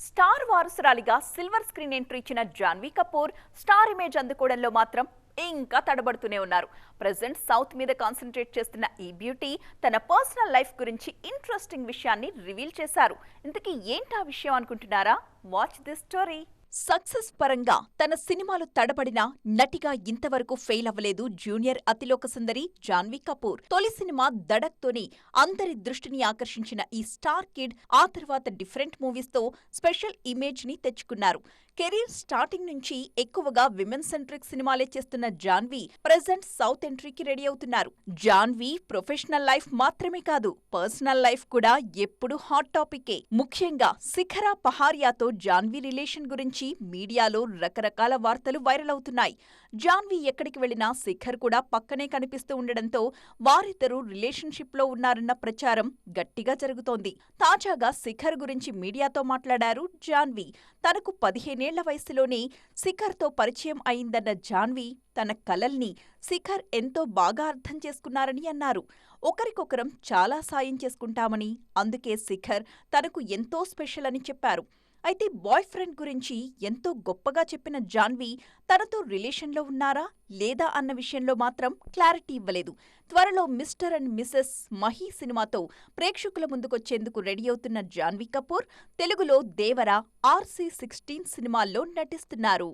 Star వారసురాలిగా silver screen entry ఇచ్చిన Janhvi Kapoor star image అందుకోవడంలో మాత్రం ఇంకా తడబడుతూనే ఉన్నారు. ప్రెజెంట్ సౌత్ మీద కాన్సన్ట్రేట్ చేస్తున్న ఈ బ్యూటీ తన పర్సనల్ లైఫ్ గురించి ఇంట్రెస్టింగ్ విషయాన్ని రివీల్ చేశారు. ఇంతకీ ఏంటా విషయం అనుకుంటున్నారా? Watch this story. సక్సెస్ పరంగా తన సినిమాలు తడబడినా నటిగా ఇంతవరకు ఫెయిల్ అవ్వలేదు జూనియర్ అతిలోక సుందరి జాన్వీ కపూర్. తొలి సినిమా దడక్ తోని అందరి దృష్టిని ఆకర్షించిన ఈ స్టార్ కిడ్ ఆ తర్వాత డిఫరెంట్ మూవీస్ తో స్పెషల్ ఇమేజ్ ని తెచ్చుకున్నారు. కెరీర్ స్టార్టింగ్ నుంచి ఎక్కువగా విమెన్ సెంట్రిక్ సినిమాలే చేస్తున్న జాన్వీ ప్రెజెంట్ సౌత్ ఎంట్రీకి రెడీ అవుతున్నారు. జాన్వీ ప్రొఫెషనల్ లైఫ్ మాత్రమే కాదు, పర్సనల్ లైఫ్ కూడా ఎప్పుడు హాట్ టాపికే. ముఖ్యంగా శిఖర పహారియాతో జాన్వీ రిలేషన్ గురించి మీడియాలో రకరకాల వార్తలు వైరల్ అవుతున్నాయి. జాన్వీ ఎక్కడికి వెళ్లినా శిఖర్ కూడా పక్కనే కనిపిస్తూ ఉండడంతో వారిద్దరూ రిలేషన్షిప్ లో ఉన్నారన్న ప్రచారం గట్టిగా జరుగుతోంది. తాజాగా శిఖర్ గురించి మీడియాతో మాట్లాడారు జాన్వీ. తనకు 15 వయసులోనే శిఖర్తో పరిచయం అయిందన్న జాన్వీ తన కలల్ని శిఖర్ ఎంతో బాగా అర్థం చేసుకున్నారని అన్నారు. ఒకరికొకరం చాలా సాయం చేసుకుంటామని, అందుకే శిఖర్ తనకు ఎంతో స్పెషల్ అని చెప్పారు. అయితే బాయ్ ఫ్రెండ్ గురించి ఎంతో గొప్పగా చెప్పిన జాన్వీ తనతో రిలేషన్లో ఉన్నారా లేదా అన్న విషయంలో మాత్రం క్లారిటీ ఇవ్వలేదు. త్వరలో మిస్టర్ అండ్ మిసెస్ మహి సినిమాతో ప్రేక్షకుల ముందుకొచ్చేందుకు రెడీ అవుతున్న జాన్వీ కపూర్ తెలుగులో దేవర, RC16 సినిమాల్లో నటిస్తున్నారు.